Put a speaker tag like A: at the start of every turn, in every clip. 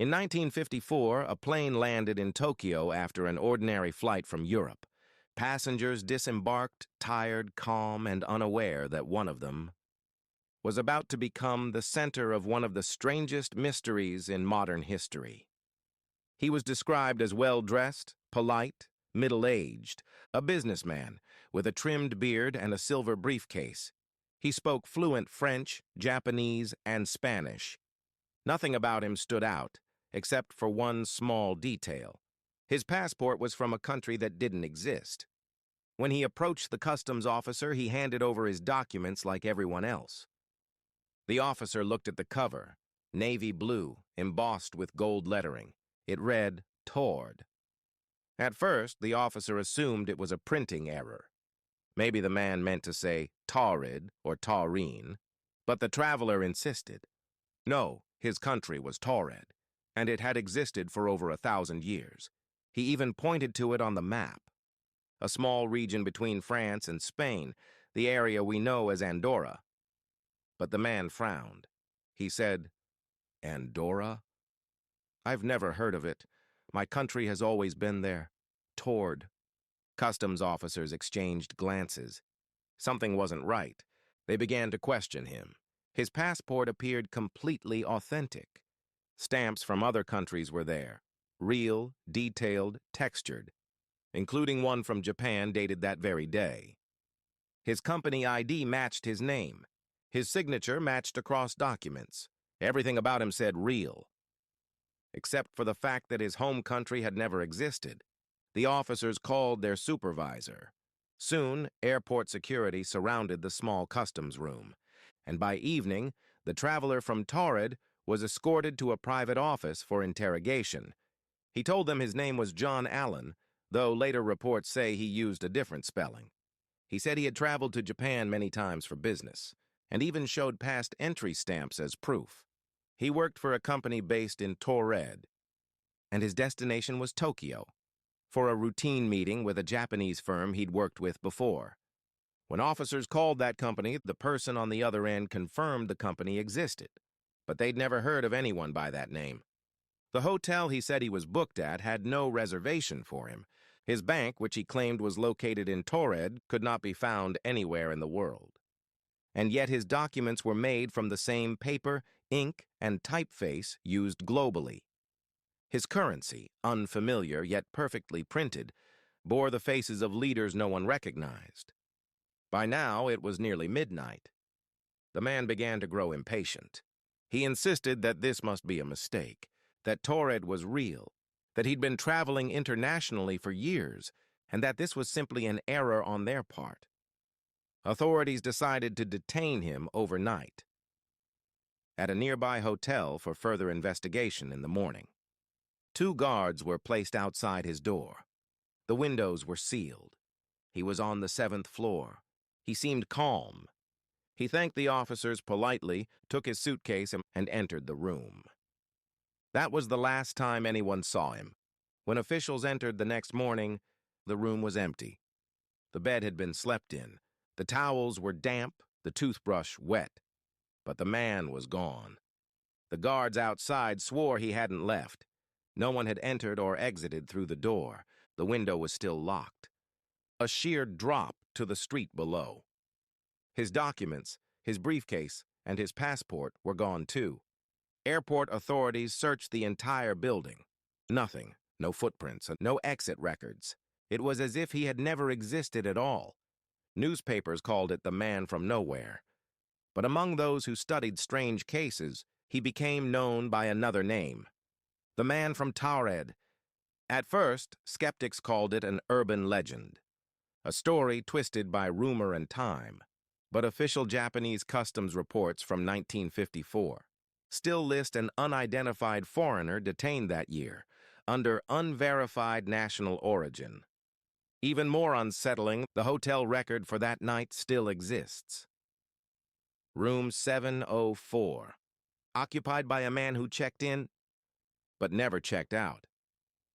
A: In 1954, a plane landed in Tokyo after an ordinary flight from Europe. Passengers disembarked, tired, calm, and unaware that one of them was about to become the center of one of the strangest mysteries in modern history. He was described as well-dressed, polite, middle-aged, a businessman with a trimmed beard and a silver briefcase. He spoke fluent French, Japanese, and Spanish. Nothing about him stood out, except for one small detail. His passport was from a country that didn't exist. When he approached the customs officer, he handed over his documents like everyone else. The officer looked at the cover, navy blue, embossed with gold lettering. It read, Tord. At first, the officer assumed it was a printing error. Maybe the man meant to say Taurid or Taurine, but the traveler insisted. No, his country was Taured, and it had existed for over 1,000 years. He even pointed to it on the map. A small region between France and Spain, the area we know as Andorra. But the man frowned. He said, Andorra? I've never heard of it. My country has always been there. Tord. Customs officers exchanged glances. Something wasn't right. They began to question him. His passport appeared completely authentic. Stamps from other countries were there. Real, detailed, textured. Including one from Japan dated that very day. His company ID matched his name. His signature matched across documents. Everything about him said real. Except for the fact that his home country had never existed. The officers called their supervisor. Soon, airport security surrounded the small customs room, and by evening, the traveler from Taured was escorted to a private office for interrogation. He told them his name was John Allen, though later reports say he used a different spelling. He said he had traveled to Japan many times for business, and even showed past entry stamps as proof. He worked for a company based in Taured, and his destination was Tokyo, for a routine meeting with a Japanese firm he'd worked with before. When officers called that company, the person on the other end confirmed the company existed, but they'd never heard of anyone by that name. The hotel he said he was booked at had no reservation for him. His bank, which he claimed was located in Taured, could not be found anywhere in the world. And yet his documents were made from the same paper, ink, and typeface used globally. His currency, unfamiliar yet perfectly printed, bore the faces of leaders no one recognized. By now, it was nearly midnight. The man began to grow impatient. He insisted that this must be a mistake, that Taured was real, that he'd been traveling internationally for years, and that this was simply an error on their part. Authorities decided to detain him overnight at a nearby hotel for further investigation in the morning. 2 guards were placed outside his door. The windows were sealed. He was on the 7th floor. He seemed calm. He thanked the officers politely, took his suitcase, and entered the room. That was the last time anyone saw him. When officials entered the next morning, the room was empty. The bed had been slept in. The towels were damp, the toothbrush wet. But the man was gone. The guards outside swore he hadn't left. No one had entered or exited through the door. The window was still locked. A sheer drop to the street below. His documents, his briefcase, and his passport were gone too. Airport authorities searched the entire building. Nothing, no footprints, no exit records. It was as if he had never existed at all. Newspapers called it the man from nowhere. But among those who studied strange cases, he became known by another name. The man from Taured. At first, skeptics called it an urban legend, a story twisted by rumor and time. But official Japanese customs reports from 1954 still list an unidentified foreigner detained that year, under unverified national origin. Even more unsettling, the hotel record for that night still exists. Room 704, occupied by a man who checked in, but never checked out.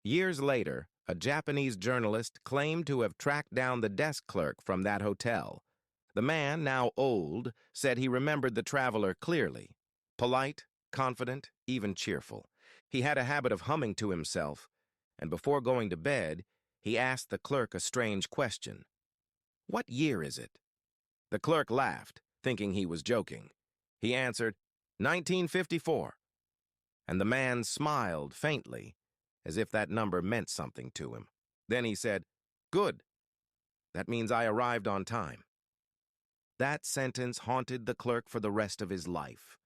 A: Years later, a Japanese journalist claimed to have tracked down the desk clerk from that hotel. The man, now old, said he remembered the traveler clearly. Polite, confident, even cheerful. He had a habit of humming to himself, and before going to bed, he asked the clerk a strange question. "What year is it?" The clerk laughed, thinking he was joking. He answered, 1954. And the man smiled faintly, as if that number meant something to him. Then he said, "Good. That means I arrived on time." That sentence haunted the clerk for the rest of his life.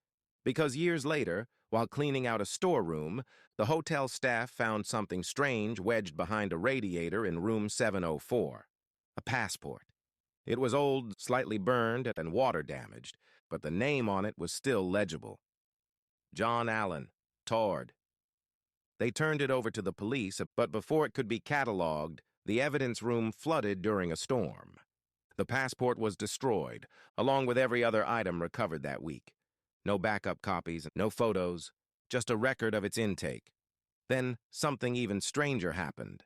A: Because years later, while cleaning out a storeroom, the hotel staff found something strange wedged behind a radiator in room 704. A passport. It was old, slightly burned, and water damaged, but the name on it was still legible. John Allen, Tord. They turned it over to the police, but before it could be cataloged, the evidence room flooded during a storm. The passport was destroyed, along with every other item recovered that week. No backup copies, no photos, just a record of its intake. Then something even stranger happened.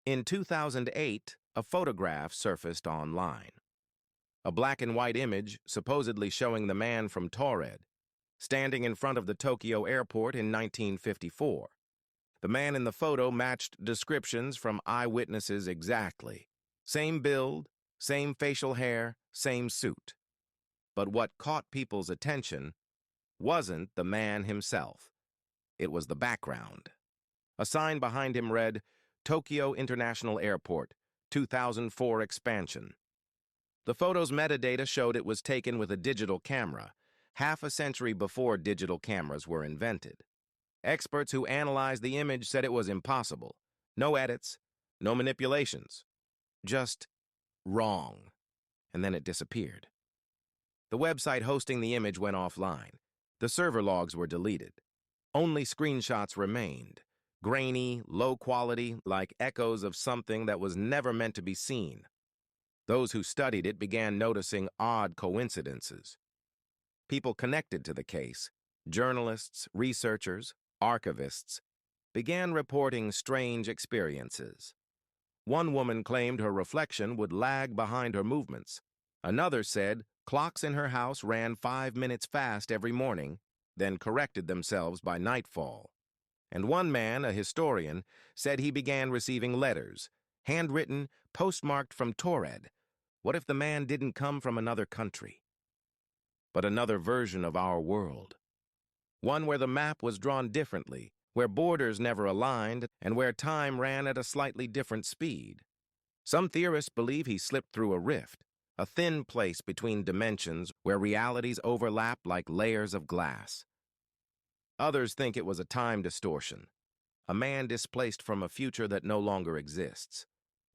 A: In 2008, a photograph surfaced online. A black and white image supposedly showing the man from Taured, standing in front of the Tokyo airport in 1954. The man in the photo matched descriptions from eyewitnesses exactly. Same build, same facial hair, same suit. But what caught people's attention wasn't the man himself. It was the background. A sign behind him read, Tokyo International Airport, 2004 expansion. The photo's metadata showed it was taken with a digital camera, half a century before digital cameras were invented. Experts who analyzed the image said it was impossible. No edits, no manipulations. Just wrong. And then it disappeared. The website hosting the image went offline. The server logs were deleted. Only screenshots remained. Grainy, low quality, like echoes of something that was never meant to be seen. Those who studied it began noticing odd coincidences. People connected to the case, journalists, researchers, archivists, began reporting strange experiences. One woman claimed her reflection would lag behind her movements. Another said clocks in her house ran 5 minutes fast every morning, then corrected themselves by nightfall. And one man, a historian, said he began receiving letters, handwritten, postmarked from Taured. What if the man didn't come from another country, but another version of our world? One where the map was drawn differently, where borders never aligned, and where time ran at a slightly different speed. Some theorists believe he slipped through a rift, a thin place between dimensions where realities overlap like layers of glass. Others think it was a time distortion, a man displaced from a future that no longer exists.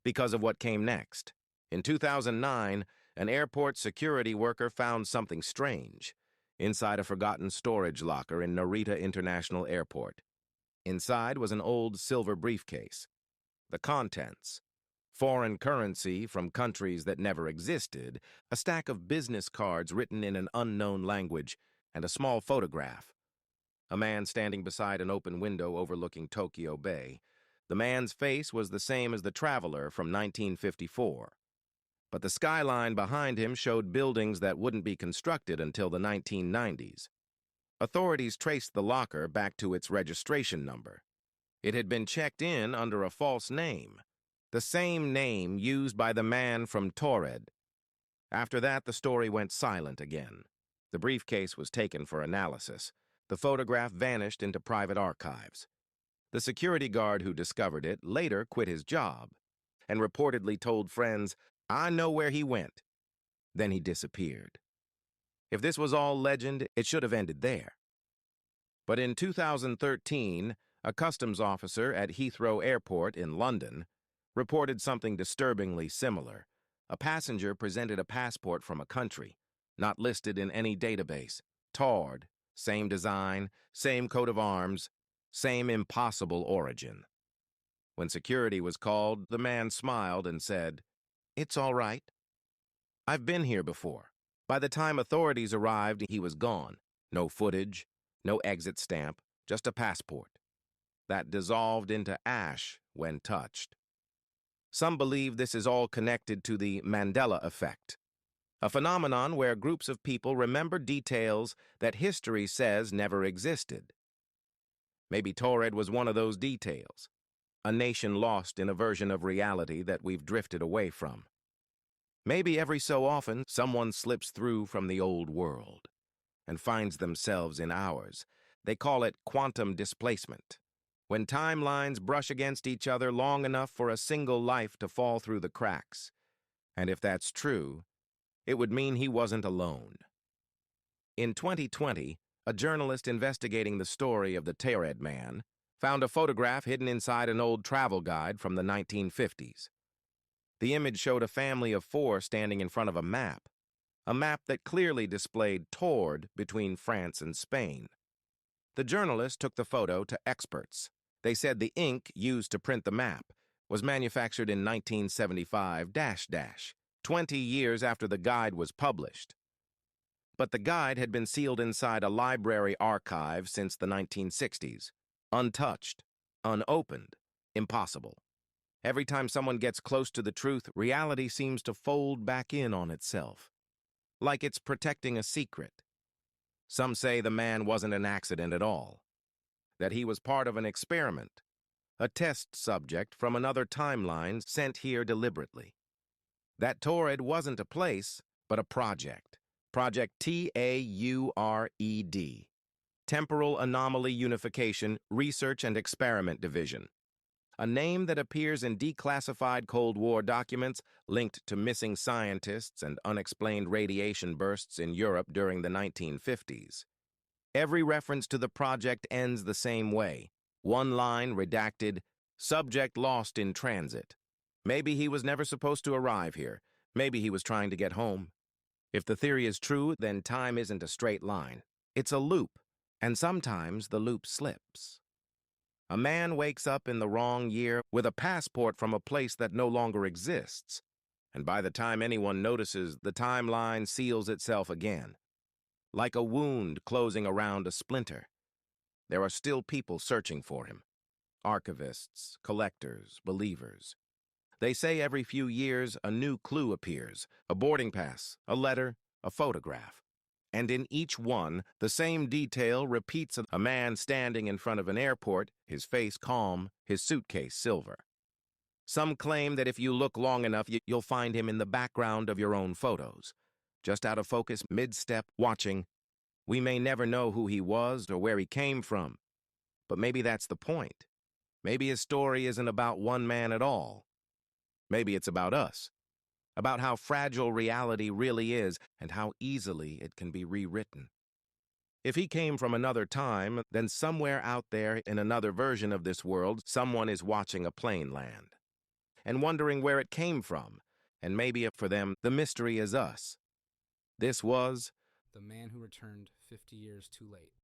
A: Because of what came next. In 2009, an airport security worker found something strange inside a forgotten storage locker in Narita International Airport. Inside was an old silver briefcase. The contents: foreign currency from countries that never existed, a stack of business cards written in an unknown language, and a small photograph. A man standing beside an open window overlooking Tokyo Bay. The man's face was the same as the traveler from 1954. But the skyline behind him showed buildings that wouldn't be constructed until the 1990s. Authorities traced the locker back to its registration number. It had been checked in under a false name, the same name used by the man from Taured. After that, the story went silent again. The briefcase was taken for analysis. The photograph vanished into private archives. The security guard who discovered it later quit his job and reportedly told friends, "I know where he went." Then he disappeared. If this was all legend, it should have ended there. But in 2013, a customs officer at Heathrow Airport in London reported something disturbingly similar. A passenger presented a passport from a country, not listed in any database. Taured, same design, same coat of arms, same impossible origin. When security was called, the man smiled and said, "It's all right. I've been here before." By the time authorities arrived, he was gone. No footage, no exit stamp, just a passport that dissolved into ash when touched. Some believe this is all connected to the Mandela effect, a phenomenon where groups of people remember details that history says never existed. Maybe Taured was one of those details. A nation lost in a version of reality that we've drifted away from. Maybe every so often, someone slips through from the old world and finds themselves in ours. They call it quantum displacement. When timelines brush against each other long enough for a single life to fall through the cracks. And if that's true, it would mean he wasn't alone. In 2020, a journalist investigating the story of the Taured Man found a photograph hidden inside an old travel guide from the 1950s. The image showed a family of 4 standing in front of a map that clearly displayed Taured between France and Spain. The journalist took the photo to experts. They said the ink used to print the map was manufactured in 1975, 20 years after the guide was published. But the guide had been sealed inside a library archive since the 1960s. Untouched, unopened, impossible. Every time someone gets close to the truth, reality seems to fold back in on itself, like it's protecting a secret. Some say the man wasn't an accident at all, that he was part of an experiment, a test subject from another timeline sent here deliberately. That Taured wasn't a place, but a project. Project TAURED, Temporal Anomaly Unification Research and Experiment Division, a name that appears in declassified Cold War documents linked to missing scientists and unexplained radiation bursts in Europe during the 1950s. Every reference to the project ends the same way. One line redacted, "Subject lost in transit." Maybe he was never supposed to arrive here. Maybe he was trying to get home. If the theory is true, then time isn't a straight line. It's a loop, and sometimes the loop slips. A man wakes up in the wrong year with a passport from a place that no longer exists, and by the time anyone notices, the timeline seals itself again. Like a wound closing around a splinter, there are still people searching for him. Archivists, collectors, believers. They say every few years a new clue appears, a boarding pass, a letter, a photograph. And in each one, the same detail repeats: a man standing in front of an airport, his face calm, his suitcase silver. Some claim that if you look long enough, you'll find him in the background of your own photos. Just out of focus, mid-step, watching. We may never know who he was or where he came from. But maybe that's the point. Maybe his story isn't about one man at all. Maybe it's about us, about how fragile reality really is and how easily it can be rewritten. If he came from another time, then somewhere out there in another version of this world, someone is watching a plane land and wondering where it came from, and maybe for them, the mystery is us. This was
B: The Man Who Returned 50 Years Too Late.